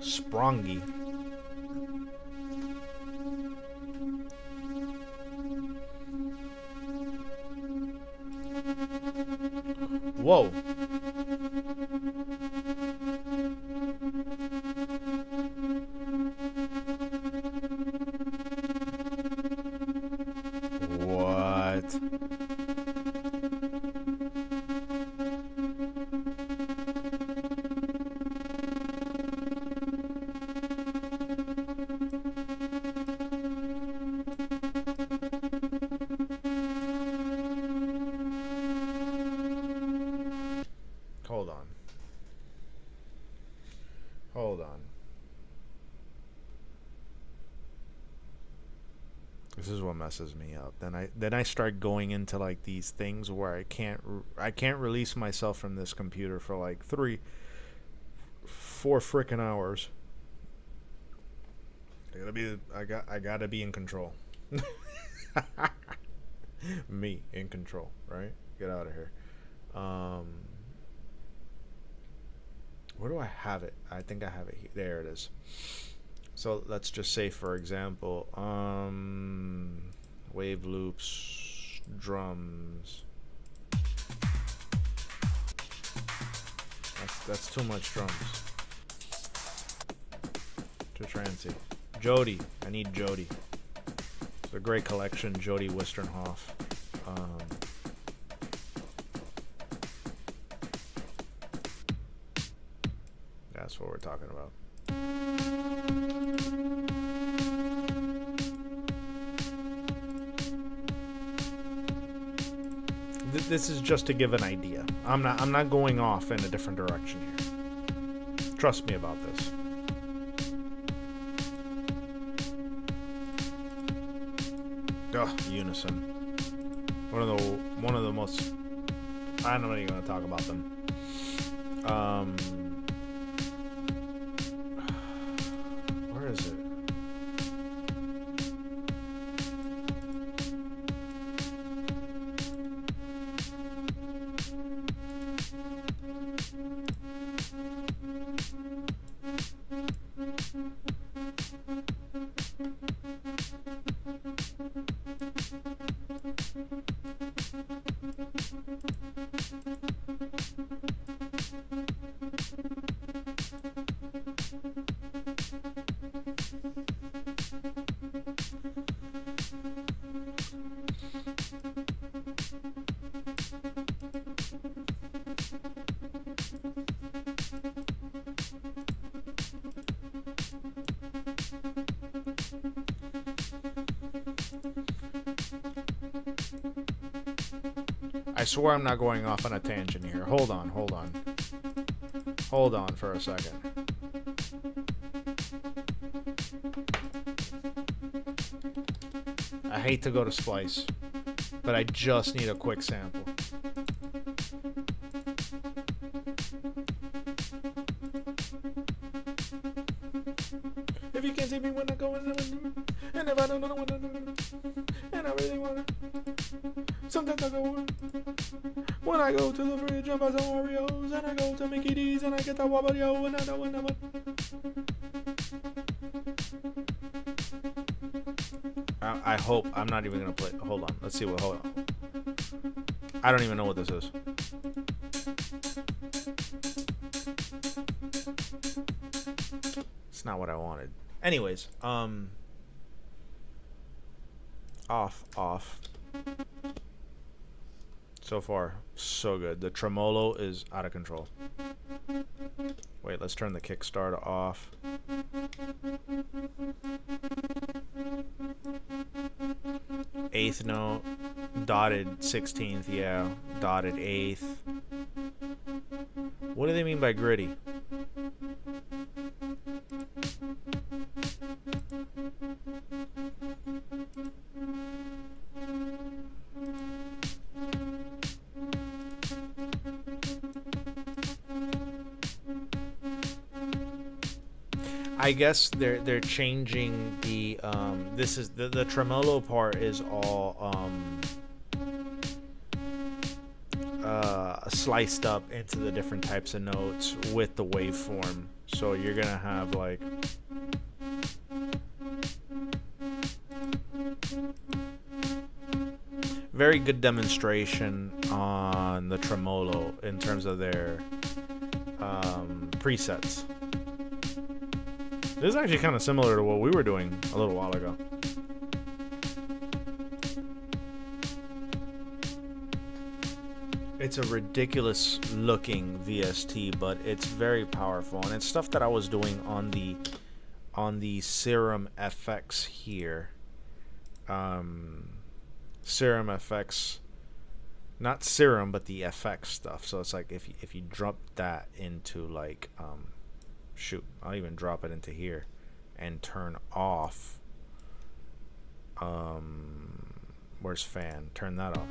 Sprongy. Whoa. What? Hold on. Hold on. This is what messes me up. Then I start going into like these things where I can't release myself from this computer for like 3-4 freaking hours. I gotta be in control. Me in control, right? Get out of here. Where do I have it? I think I have it here. There it is. So let's just say, for example, wave loops, drums. That's too much drums. Too trancy. Jody. I need Jody. It's a great collection, Jody Wisterhoff. That's what we're talking about. This is just to give an idea. I'm not going off in a different direction here. Trust me about this. Ugh, unison. One of the most. I'm not even gonna talk about them. Where is it? I swear I'm not going off on a tangent here. Hold on. Hold on for a second. I hate to go to Splice, but I just need a quick sample. If you can't see me when I go in, and if I don't know what I do, and I really want to, sometimes I go in. When I go to the fridge, I buy some Oreos, and I go to Mickey D's, and I get that Wabba-Yo, and I know what. I hope I'm not even gonna play. Hold on, let's see what. Hold on. I don't even know what this is. It's not what I wanted. Anyways, off. So far, so good. The tremolo is out of control. Wait, let's turn the Kickstarter off. Eighth note. Dotted 16th, yeah. Dotted 8th. What do they mean by gritty? I guess they're changing the this is the tremolo part is all sliced up into the different types of notes with the waveform. So you're gonna have like very good demonstration on the tremolo in terms of their presets. This is actually kind of similar to what we were doing a little while ago. It's a ridiculous looking VST, but it's very powerful, and it's stuff that I was doing on the Serum FX here. Serum FX, not Serum, but the FX stuff. So it's like if you drop that into like shoot, I'll even drop it into here and turn off where's fan, turn that off,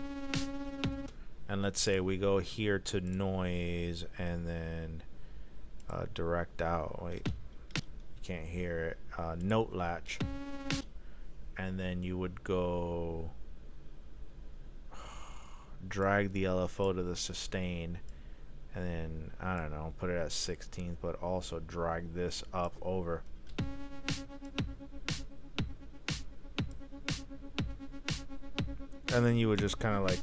and let's say we go here to noise and then direct out, wait, you can't hear it, note latch, and then you would go drag the LFO to the sustain, and then I don't know, put it at 16th, but also drag this up over. And then you would just kind of like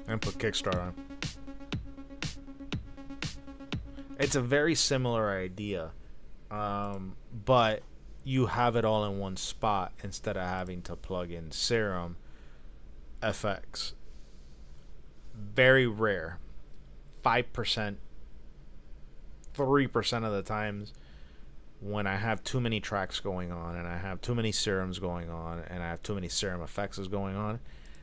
and put kickstart on. It's a very similar idea, but you have it all in one spot instead of having to plug in Serum FX. Very rare. 5%, 3% of the times when I have too many tracks going on and I have too many serums going on and I have too many Serum FXs going on,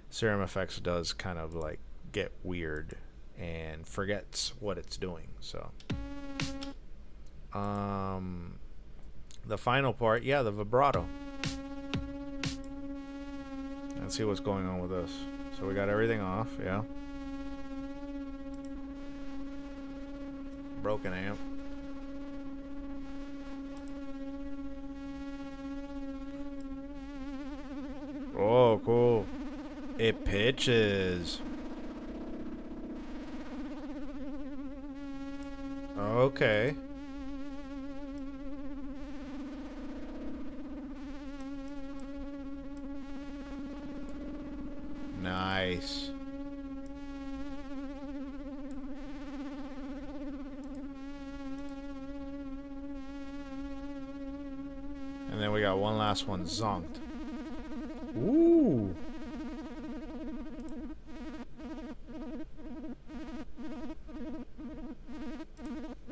Serum FX does kind of like get weird and forgets what it's doing. So the final part, yeah, the vibrato. Let's see what's going on with this. So we got everything off, yeah. Broken amp. Oh, cool. It pitches. Okay. Nice. And then we got one last one zonked. Ooh.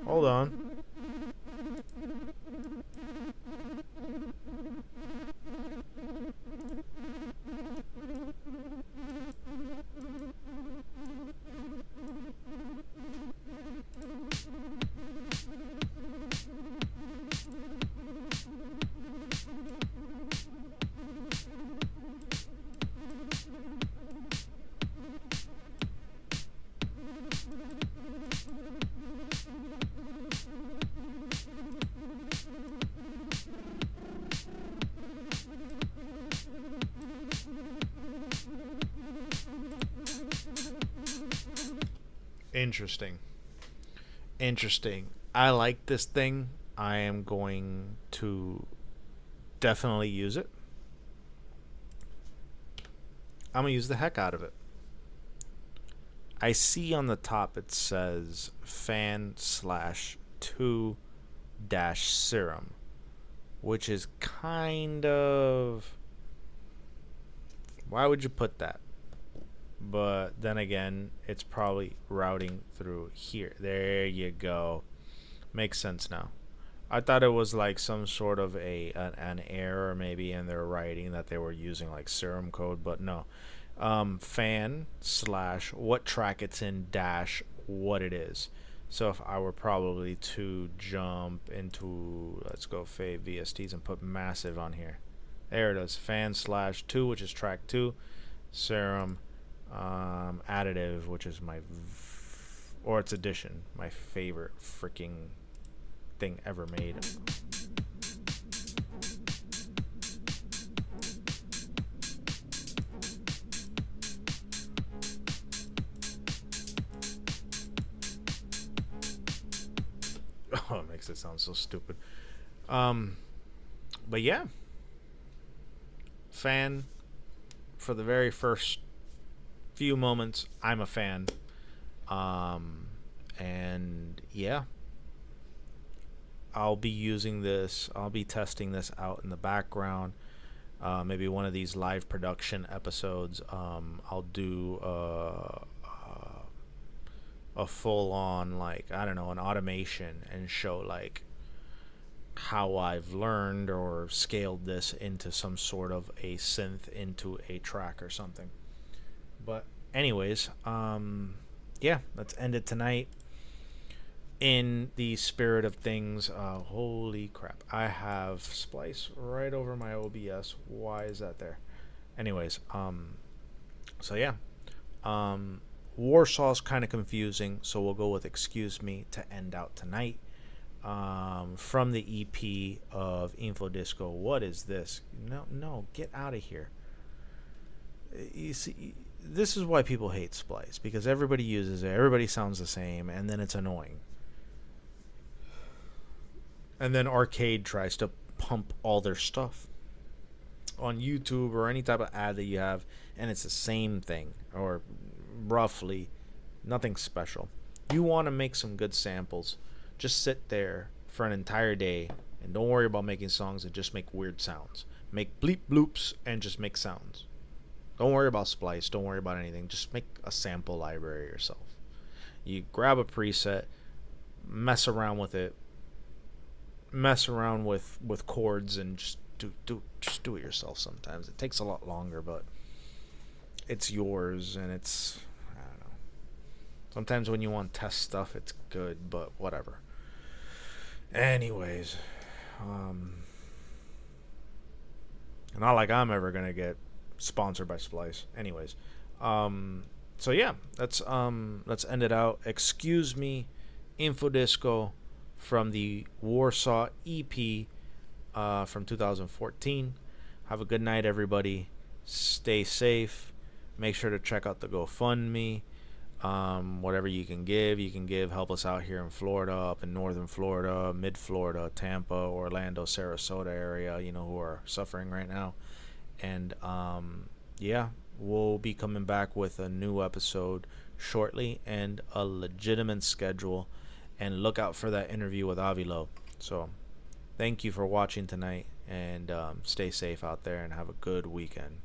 Hold on. Interesting. Interesting. I like this thing. I am going to definitely use it. I'm going to use the heck out of it. I see on the top it says fan/2-serum, which is kind of, Why would you put that? But then again, it's probably routing through here. There you go. Makes sense now. I thought it was like some sort of an error maybe in their writing that they were using like serum code, but no. Fan slash what track it's in dash what it is. So if I were probably to jump into, let's go fade VSTs and put massive on here. There it is. Fan slash 2, which is track 2. Serum additive, which is my or its addition, my favorite freaking thing ever made. Oh, it makes it sound so stupid. But yeah, fan for the very first few moments. I'm a fan. And yeah, I'll be using this. I'll be testing this out in the background. Maybe one of these live production episodes. I'll do a full-on, like, I don't know, an automation and show like how I've learned or scaled this into some sort of a synth into a track or something. But anyways, yeah, let's end it tonight in the spirit of things. Holy crap, I have Splice right over my OBS. Why is that there? Anyways, so yeah, Warsaw's kind of confusing, so we'll go with Excuse Me to end out tonight. From the EP of Infodisco. What is this? No, get out of here. You see, this is why people hate Splice, because everybody uses it, everybody sounds the same, and then it's annoying. And then Arcade tries to pump all their stuff on YouTube or any type of ad that you have, and it's the same thing, or roughly nothing special. You want to make some good samples, just sit there for an entire day and don't worry about making songs that just make weird sounds. Make bleep bloops and just make sounds. Don't worry about Splice, don't worry about anything. Just make a sample library yourself. You grab a preset, mess around with it, mess around with chords, and just do it yourself. Sometimes it takes a lot longer, but it's yours, and it's, I don't know. Sometimes when you want to test stuff, it's good, but whatever. Anyways, not like I'm ever gonna get sponsored by Splice. Anyways, so yeah, let's end it out. Excuse Me, Infodisco from the Warsaw EP from 2014. Have a good night, everybody. Stay safe. Make sure to check out the GoFundMe. Whatever you can give. Help us out here in Florida, up in northern Florida, mid Florida, Tampa, Orlando, Sarasota area, who are suffering right now. And yeah, we'll be coming back with a new episode shortly and a legitimate schedule. And look out for that interview with Avilo. So thank you for watching tonight, and stay safe out there and have a good weekend.